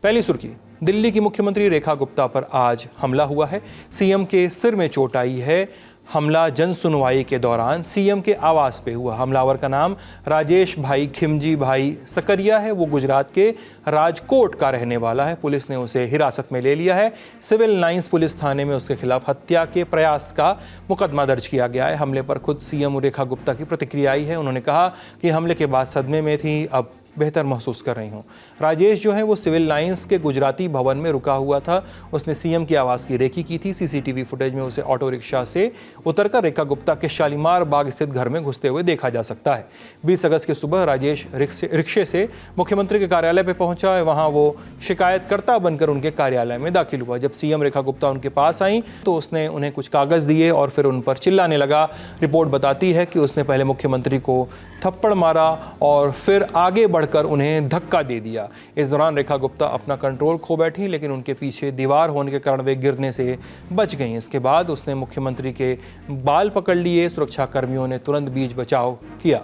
पहली सुर्खी, दिल्ली की मुख्यमंत्री रेखा गुप्ता पर आज हमला हुआ है। सीएम के सिर में चोट आई है। हमला जन सुनवाई के दौरान सीएम के आवास पे हुआ। हमलावर का नाम राजेश भाई खिमजी भाई सकरिया है। वो गुजरात के राजकोट का रहने वाला है। पुलिस ने उसे हिरासत में ले लिया है। सिविल लाइंस पुलिस थाने में उसके खिलाफ हत्या के प्रयास का मुकदमा दर्ज किया गया है। हमले पर खुद सीएम रेखा गुप्ता की प्रतिक्रिया आई है। उन्होंने कहा कि हमले के बाद सदमे में थी, अब बेहतर महसूस कर रही हूँ। राजेश जो है वो सिविल लाइंस के गुजराती भवन में रुका हुआ था। उसने सीएम की आवास की रेकी की थी। सीसीटीवी फुटेज में उसे ऑटो रिक्शा से उतरकर रेखा गुप्ता के शालीमार बाग स्थित घर में घुसते हुए देखा जा सकता है। 20 अगस्त की सुबह राजेश रिक्शे से मुख्यमंत्री के कार्यालय पर पहुंचा है। वहां वो शिकायतकर्ता बनकर उनके कार्यालय में दाखिल हुआ। जब सीएम रेखा गुप्ता उनके पास आई तो उसने उन्हें कुछ कागज दिए और फिर उन पर चिल्लाने लगा। रिपोर्ट बताती है कि उसने पहले मुख्यमंत्री को थप्पड़ मारा और फिर आगे बढ़कर उन्हें धक्का दे दिया। इस दौरान रेखा गुप्ता अपना कंट्रोल खो बैठी, लेकिन उनके पीछे दीवार होने के कारण वे गिरने से बच गईं। इसके बाद उसने मुख्यमंत्री के बाल पकड़ लिए। सुरक्षा कर्मियों ने तुरंत बीच बचाव किया।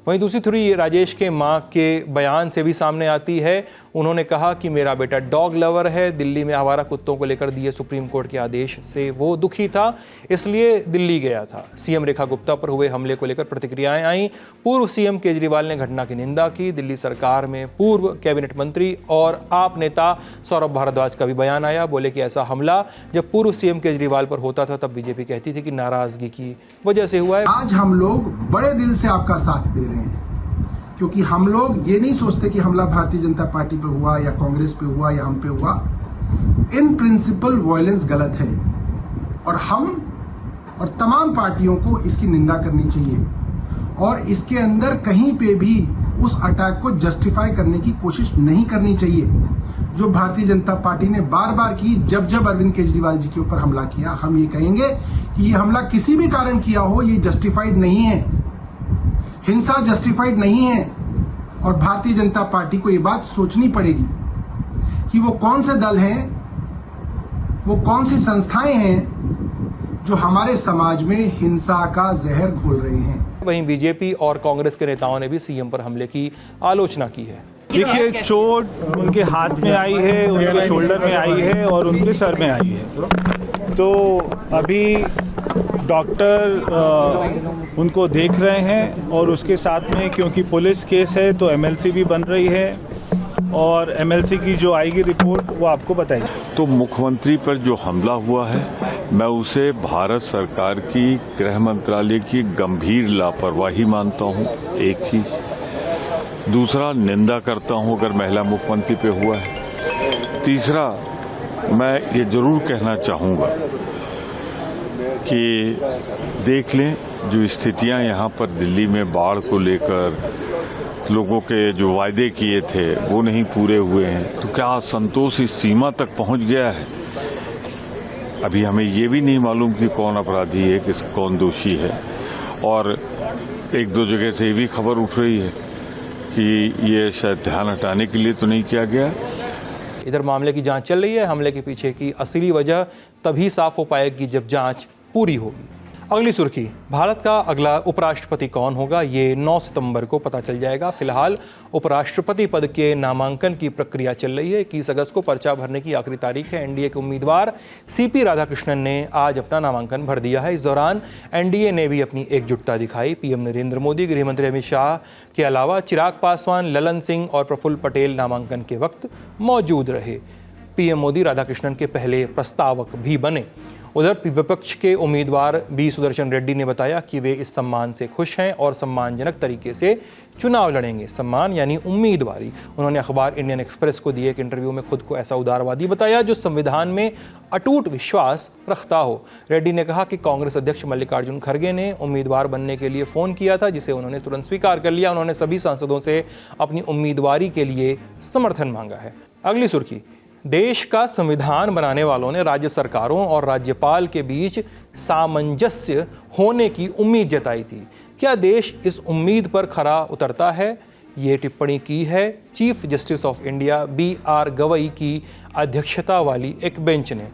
वहीं दूसरी थ्योरी राजेश के मां के बयान से भी सामने आती है। उन्होंने कहा कि मेरा बेटा डॉग लवर है। दिल्ली में आवारा कुत्तों को लेकर दिए सुप्रीम कोर्ट के आदेश से वो दुखी था, इसलिए दिल्ली गया था। सीएम रेखा गुप्ता पर हुए हमले को लेकर प्रतिक्रियाएं आईं। पूर्व सीएम केजरीवाल ने घटना की निंदा की। दिल्ली सरकार में पूर्व कैबिनेट मंत्री और आप नेता सौरभ भारद्वाज का भी बयान आया। बोले कि ऐसा हमला जब पूर्व सीएम केजरीवाल पर होता था तब बीजेपी कहती थी कि नाराजगी की वजह से हुआ है। आज हम लोग बड़े दिल से आपका साथ दे रहे हैं, क्योंकि हम लोग ये नहीं सोचते कि हमला भारतीय जनता पार्टी पे हुआ या कांग्रेस पे हुआ या हम पे हुआ। इन प्रिंसिपल वायलेंस गलत है और हम और तमाम पार्टियों को इसकी निंदा करनी चाहिए और इसके अंदर कहीं पे भी उस अटैक को जस्टिफाई करने की कोशिश नहीं करनी चाहिए जो भारतीय जनता पार्टी ने बार बार की। जब जब अरविंद केजरीवाल जी के ऊपर हमला किया, हम ये कहेंगे कि ये हमला किसी भी कारण किया हो, ये जस्टिफाइड नहीं है, हिंसा जस्टिफाइड नहीं है। और भारतीय जनता पार्टी को ये बात सोचनी पड़ेगी कि वो कौन से दल हैं, वो कौन सी संस्थाएं हैं जो हमारे समाज में हिंसा का जहर घोल रहे हैं। वहीं बीजेपी और कांग्रेस के नेताओं ने भी सीएम पर हमले की आलोचना की है। देखिए, चोट उनके हाथ में आई है, उनके शोल्डर में आई है और उनके सर में आई है। तो अभी डॉक्टर उनको देख रहे हैं और उसके साथ में क्योंकि पुलिस केस है तो एमएलसी भी बन रही है और एमएलसी की जो आएगी रिपोर्ट वो आपको बताएगी। तो मुख्यमंत्री पर जो हमला हुआ है, मैं उसे भारत सरकार की गृह मंत्रालय की गंभीर लापरवाही मानता हूं, एक चीज। दूसरा, निंदा करता हूं अगर महिला मुख्यमंत्री पे हुआ है। तीसरा, मैं ये जरूर कहना चाहूंगा कि देख लें जो स्थितियां यहाँ पर दिल्ली में बाढ़ को लेकर लोगों के जो वायदे किए थे वो नहीं पूरे हुए हैं, तो क्या असंतोष इस सीमा तक पहुंच गया है। अभी हमें ये भी नहीं मालूम कि कौन अपराधी है, कौन दोषी है। और एक दो जगह से ये भी खबर उठ रही है कि ये शायद ध्यान हटाने के लिए तो नहीं किया गया। इधर मामले की जांच चल रही है। हमले के पीछे की असली वजह तभी साफ हो पाएगी जब जांच पूरी होगी। अगली सुर्खी, भारत का अगला उपराष्ट्रपति कौन होगा ये 9 सितंबर को पता चल जाएगा। फिलहाल उपराष्ट्रपति पद के नामांकन की प्रक्रिया चल रही है। 21 अगस्त को पर्चा भरने की आखिरी तारीख है। एनडीए के उम्मीदवार सीपी राधाकृष्णन ने आज अपना नामांकन भर दिया है। इस दौरान एनडीए ने भी अपनी एकजुटता दिखाई। पीएम नरेंद्र मोदी, गृहमंत्री अमित शाह के अलावा चिराग पासवान, ललन सिंह और प्रफुल्ल पटेल नामांकन के वक्त मौजूद रहे। पीएम मोदी राधाकृष्णन के पहले प्रस्तावक भी बने। उधर विपक्ष के उम्मीदवार बी सुदर्शन रेड्डी ने बताया कि वे इस सम्मान से खुश हैं और सम्मानजनक तरीके से चुनाव लड़ेंगे। सम्मान यानी उम्मीदवारी। उन्होंने अखबार इंडियन एक्सप्रेस को दिए एक इंटरव्यू में खुद को ऐसा उदारवादी बताया जो संविधान में अटूट विश्वास रखता हो। रेड्डी ने कहा कि कांग्रेस अध्यक्ष मल्लिकार्जुन खड़गे ने उम्मीदवार बनने के लिए फ़ोन किया था, जिसे उन्होंने तुरंत स्वीकार कर लिया। उन्होंने सभी सांसदों से अपनी उम्मीदवारी के लिए समर्थन मांगा है। अगली सुर्खी, देश का संविधान बनाने वालों ने राज्य सरकारों और राज्यपाल के बीच सामंजस्य होने की उम्मीद जताई थी। क्या देश इस उम्मीद पर खरा उतरता है? ये टिप्पणी की है chief justice of India BR Gavai की अध्यक्षता वाली एक बेंच ने।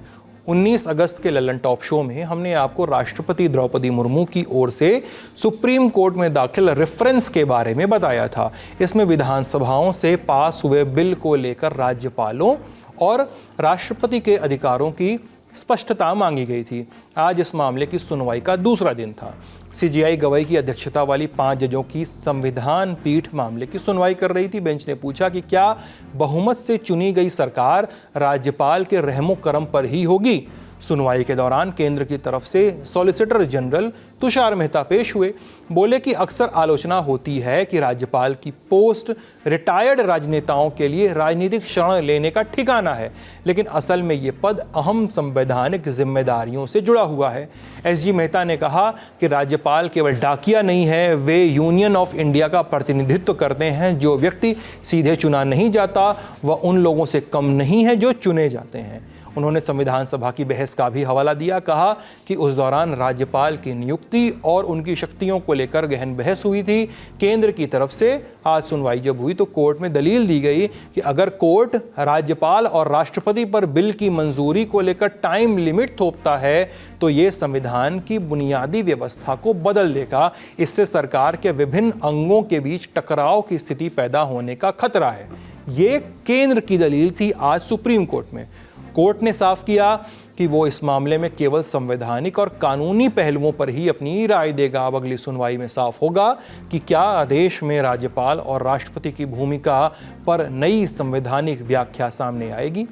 19 अगस्त के लल्लन टॉप शो में हमने आपको राष्ट्रपति द्रौपदी मुर्मू की ओर से सुप्रीम कोर्ट में दाखिल रेफरेंस के बारे में बताया था। इसमें विधानसभाओं से पास हुए बिल को लेकर राज्यपालों और राष्ट्रपति के अधिकारों की स्पष्टता मांगी गई थी। आज इस मामले की सुनवाई का दूसरा दिन था। सीजेआई गवाई की अध्यक्षता वाली 5 जजों की संविधान पीठ मामले की सुनवाई कर रही थी। बेंच ने पूछा कि क्या बहुमत से चुनी गई सरकार राज्यपाल के रहमो करम पर ही होगी। सुनवाई के दौरान केंद्र की तरफ से सॉलिसिटर जनरल तुषार मेहता पेश हुए। बोले कि अक्सर आलोचना होती है कि राज्यपाल की पोस्ट रिटायर्ड राजनेताओं के लिए राजनीतिक शरण लेने का ठिकाना है, लेकिन असल में ये पद अहम संवैधानिक जिम्मेदारियों से जुड़ा हुआ है। एसजी मेहता ने कहा कि राज्यपाल केवल डाकिया नहीं है, वे यूनियन ऑफ इंडिया का प्रतिनिधित्व करते हैं। जो व्यक्ति सीधे चुना नहीं जाता वह उन लोगों से कम नहीं है जो चुने जाते हैं। उन्होंने संविधान सभा की बहस का भी हवाला दिया। कहा कि उस दौरान राज्यपाल की नियुक्ति और उनकी शक्तियों को लेकर गहन बहस हुई थी। केंद्र की तरफ से आज सुनवाई जब हुई तो कोर्ट में दलील दी गई कि अगर कोर्ट राज्यपाल और राष्ट्रपति पर बिल की मंजूरी को लेकर टाइम लिमिट थोपता है तो ये संविधान की बुनियादी व्यवस्था को बदल देगा। इससे सरकार के विभिन्न अंगों के बीच टकराव की स्थिति पैदा होने का खतरा है। ये केंद्र की दलील थी आज सुप्रीम कोर्ट में। कोर्ट ने साफ किया कि वो इस मामले में केवल संवैधानिक और कानूनी पहलुओं पर ही अपनी राय देगा। अब अगली सुनवाई में साफ होगा कि क्या देश में राज्यपाल और राष्ट्रपति की भूमिका पर नई संवैधानिक व्याख्या सामने आएगी।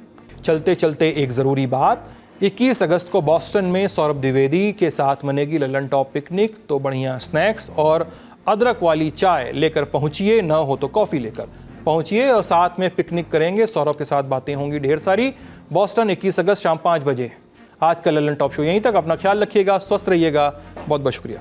चलते चलते एक ज़रूरी बात, 21 अगस्त को बॉस्टन में सौरभ द्विवेदी के साथ मनेगी लल्लन टॉप पिकनिक। तो बढ़िया स्नैक्स और अदरक वाली चाय लेकर पहुँचिए, न हो तो कॉफ़ी लेकर पहुंचिए और साथ में पिकनिक करेंगे। सौरभ के साथ बातें होंगी ढेर सारी। बॉस्टन 21 अगस्त शाम 5 बजे। आज का लल्लन टॉप शो यहीं तक। अपना ख्याल रखिएगा, स्वस्थ रहिएगा। बहुत बहुत शुक्रिया।